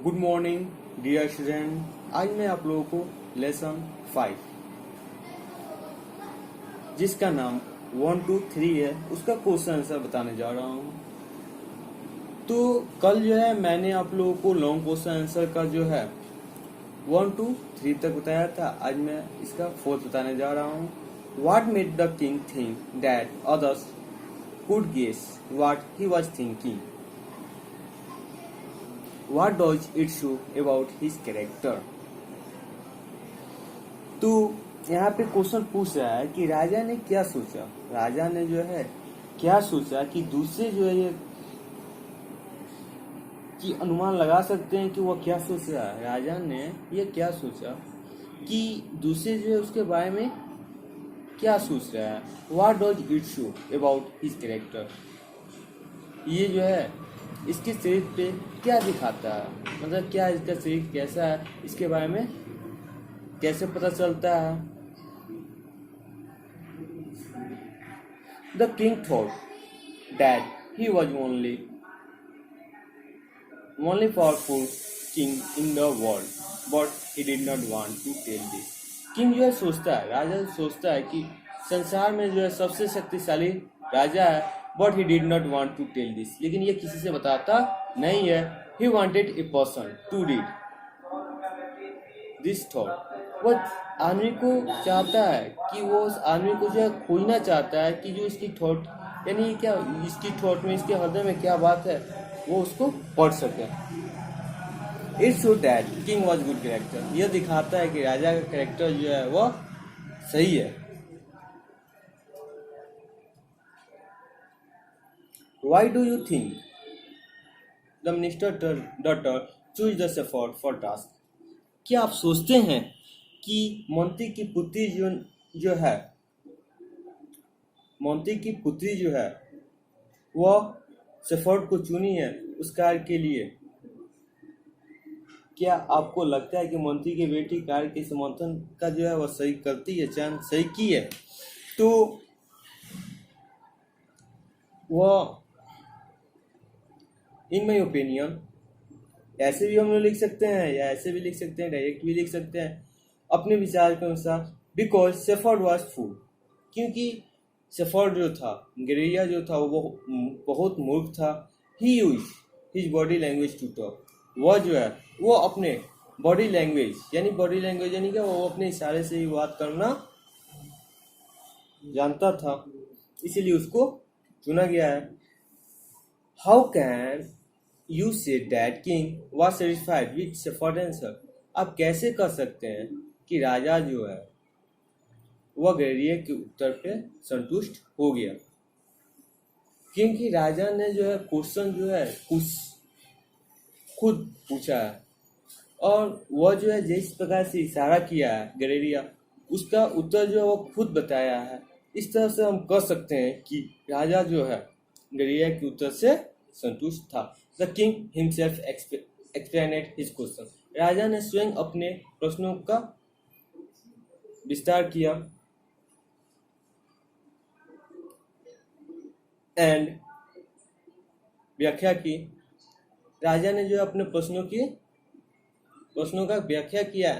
Good morning dear student. आज मैं आप लोगों को लेसन 5 जिसका नाम 1 2 3 है उसका क्वेश्चन आंसर बताने जा रहा हूँ। तो कल जो है मैंने आप लोगों को लॉन्ग क्वेश्चन आंसर का जो है 1 2 3 तक बताया था। आज मैं इसका फोर्थ बताने जा रहा हूँ। What made the king think that others could guess what he was thinking? What does it show about his character? तो यहाँ पे क्वेश्चन पूछ रहा है कि राजा ने क्या सोचा। राजा ने जो है क्या सोचा कि दूसरे जो है ये कि अनुमान लगा सकते हैं कि वह क्या सोच रहा है। राजा ने ये क्या सोचा कि दूसरे जो है उसके बारे में क्या सोच रहा है। What does it show about his character? ये जो है इसके शरीर पे क्या दिखाता है, मतलब क्या इसका शरीर कैसा है, इसके बारे में कैसे पता चलता है। The king thought that he was only powerful king in the world, but he did not want to tell this. King जो है सोचता है, राजा सोचता है कि संसार में जो है सबसे शक्तिशाली राजा है, but he did not want to tell this. लेकिन ये किसी से बताता नहीं है। He wanted a person to read this thought. वो आदमी को चाहता है कि वो उस आदमी को जो है खोजना चाहता है कि जो इसकी थॉट यानी क्या इसकी थॉट में इसके हृदय में क्या बात है वो उसको पढ़ सके। It show that king was good character. यह दिखाता है कि राजा का कैरेक्टर जो है वह सही है। Why do you think the minister daughter choose the shepherd for task? क्या आप सोचते हैं कि मंत्री की पुत्री जो है वह शेफर्ड को चुनी है उस कार्य के लिए? क्या आपको लगता है कि मंत्री की बेटी कार्य के समर्थन का जो है वह सही करती है, चयन सही की है? तो वह इन माई ओपिनियन ऐसे भी हम लोग लिख सकते हैं या ऐसे भी लिख सकते हैं, डायरेक्ट भी लिख सकते हैं अपने विचार के अनुसार। बिकॉज शेफर्ड वॉज फूल, क्योंकि शेफर्ड जो था, गैरेरिया जो था वो बहुत मूर्ख था। He use his body language to talk. वह जो है वो अपने बॉडी लैंग्वेज यानी क्या वो अपने इशारे से ही बात करना जानता था, इसीलिए उसको चुना गया है। How can you say that king was satisfied with shepherd answer? आप कैसे कह सकते हैं कि राजा जो है वह गैरेरिया के उत्तर पे संतुष्ट हो गया? क्योंकि राजा ने जो है क्वेश्चन जो है कुछ खुद पूछा है और वह जो है जिस प्रकार से इशारा किया है गैरेरिया, उसका उत्तर जो है वो खुद बताया है। इस तरह से हम कह सकते हैं कि राजा जो है गैरेरिया के उत्तर से संतुष्ट था। The king himself explained his question. राजा ने स्वयं अपने प्रश्नों का विस्तार किया एंड व्याख्या की। राजा ने जो अपने प्रश्नों का व्याख्या किया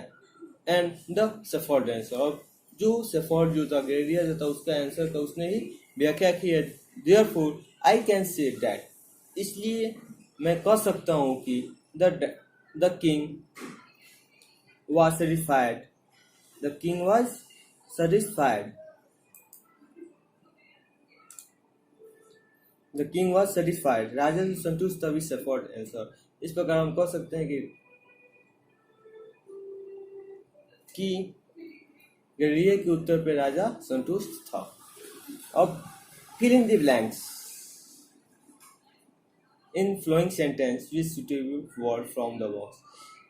एंड द शेफर्ड आंसर, और जो शेफर्ड जो था गैरेरिया जो था उसका आंसर का उसने ही व्याख्या की है। Therefore I can say that, इसलिए मैं कह सकता हूँ कि the king was satisfied. The king was satisfied. The king was satisfied. राजा से संतुष्ट था विद शेफर्ड आंसर। इस प्रकार हम कह सकते हैं कि गैरेरिया के उत्तर पे राजा संतुष्ट था। अब fill in the blanks in flowing sentence with suitable word from the box.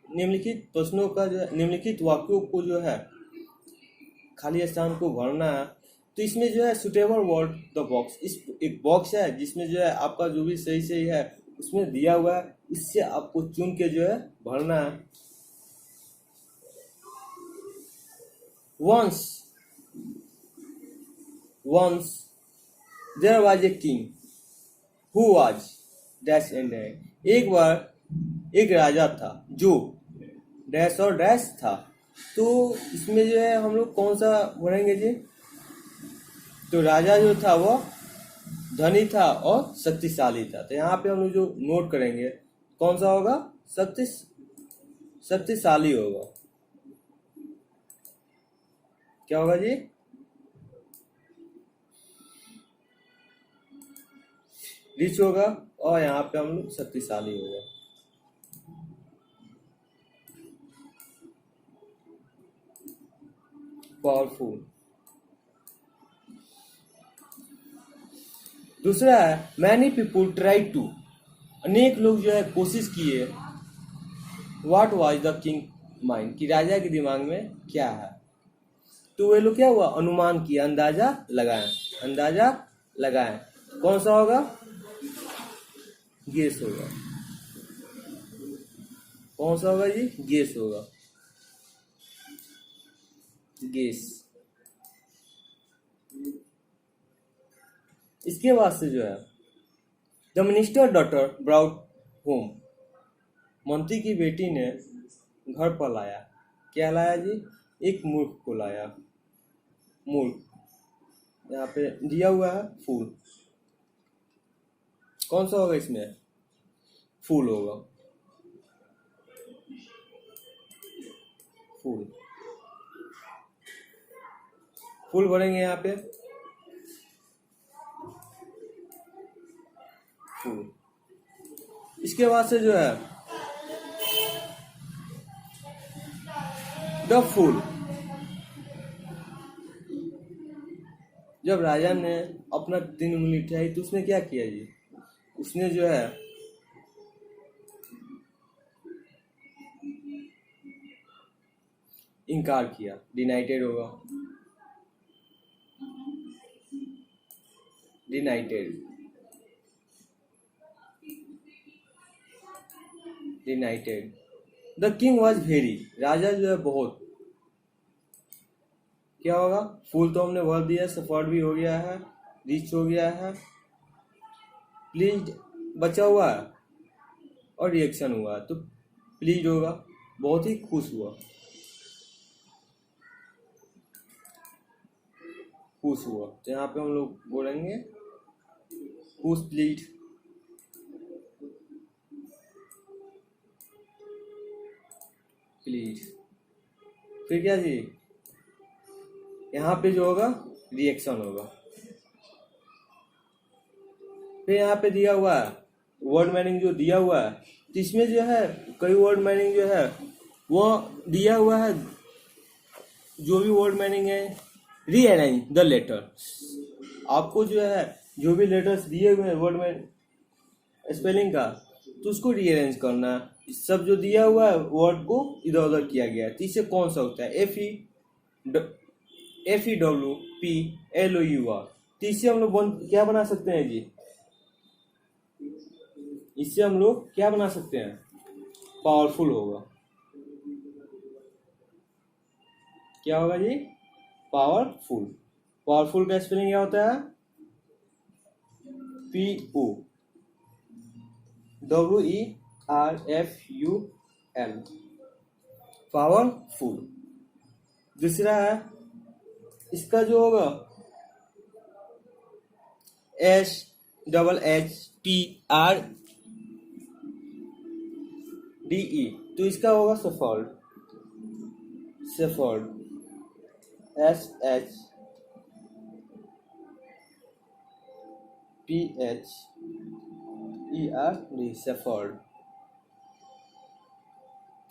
निम्नलिखित प्रश्नों का जो निम्नलिखित वाक्यों को जो है खाली स्थान को भरना है। तो इसमें जो है सुटेबल वर्ड द बॉक्स, इस एक बॉक्स है जिसमें जो है आपका जो भी सही है उसमें दिया हुआ है, इससे आपको चुन के जो है भरना है। once there was a king who was dash and dash। एक बार एक राजा था जो डैश और डैश था। तो इसमें जो है हम लोग कौन सा पढ़ेंगे जी? तो राजा जो था वो धनी था और शक्तिशाली था। तो यहाँ पे हम लोग जो नोट करेंगे कौन सा होगा? शक्तिशाली होगा। क्या होगा जी? रिच होगा। और यहाँ पे हम लोग शक्तिशाली होगा। पावरफुल। दूसरा है मैनी पीपुल ट्राई टू, अनेक लोग जो है कोशिश किए। What was the king mind, कि राजा के दिमाग में क्या है। तो वे लोग क्या हुआ? अनुमान किया, अंदाजा लगाएं। अंदाजा लगाएं। कौन सा होगा? गेस होगा। कौन सा होगा जी? गेस होगा। गेस। इसके बाद से जो है the minister daughter brought home, मंत्री की बेटी ने घर पर लाया। क्या लाया जी? एक मूर्ख को लाया। मूर्ख। यहाँ पे दिया हुआ है फूल। कौन सा होगा इसमें? फूल होगा। फूल। फूल भरेंगे यहाँ पे। फूल। इसके बाद से जो है द फूल, जब राजा ने अपना 3 उंगली उठाई तो उसने क्या किया जी? उसने जो है इनकार किया। डिनाइटेड होगा। डिनाइटेड। डिनाइटेड। द किंग वॉज वेरी, राजा जो है बहुत। क्या होगा? फूल तो हमने भर दिया, सफर्ड भी हो गया है, रिच हो गया है, प्लीज बचा हुआ है और रिएक्शन हुआ है। तो प्लीज होगा, बहुत ही खुश हुआ। खुश हुआ। तो यहाँ पे हम लोग बोलेंगे खुश, प्लीज। प्लीज। फिर क्या जी? यहाँ पे जो होगा रिएक्शन होगा। फिर यहाँ पे दिया हुआ है वर्ड मीनिंग, जो दिया हुआ है तो इसमें जो है कई वर्ड मीनिंग जो है वो दिया हुआ है। जो भी वर्ड मीनिंग है, रीअरेंज द लेटर। आपको जो है जो भी लेटर्स दिए हुए हैं वर्ड में स्पेलिंग का, तो उसको रीअरेंज करना है। सब जो दिया हुआ है वर्ड को इधर उधर किया गया है। तो इससे कौन सा होता है? FEWPLOUR। तो इससे हम लोग क्या बना सकते हैं जी? इससे हम लोग क्या बना सकते हैं? पावरफुल होगा। क्या होगा जी? पावरफुल। पावरफुल का स्पेलिंग क्या होता है? POWERFUL। पावरफुल। दूसरा है इसका जो होगा SHHTRDE, तो इसका होगा सफॉल्ड। सफॉल्ड। SHPHERD, सफॉल्ड।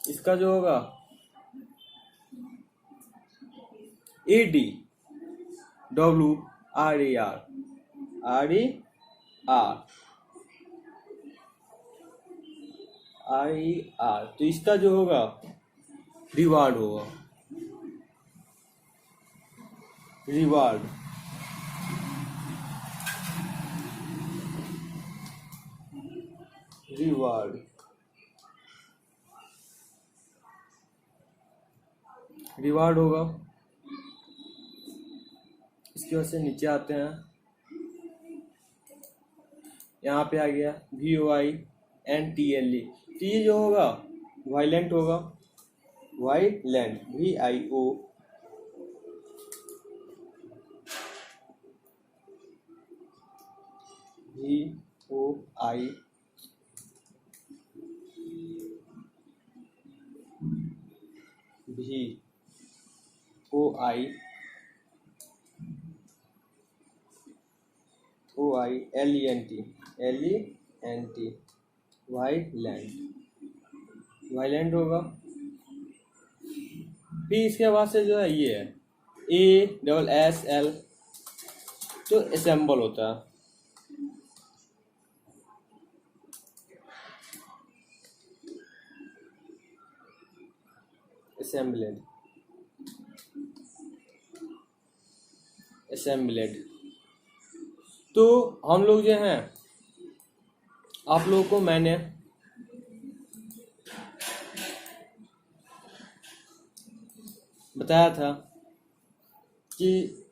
इसका जो होगा ADWRER। RER, तो इसका जो होगा रिवार्ड होगा। रिवार्ड। रिवार्ड। रिवार्ड होगा। इसकी वजह से नीचे आते हैं। यहाँ पे आ गया VOI LENTLE। टी जो होगा वायलेंट होगा, वायलेंट, VOI LENT, वायलेंट होगा। फिर इसके बाद से जो है ये है ASSL, तो असेंबल होता है। असेंबलेड। तो हम लोग जो हैं, आप लोगों को मैंने बताया था कि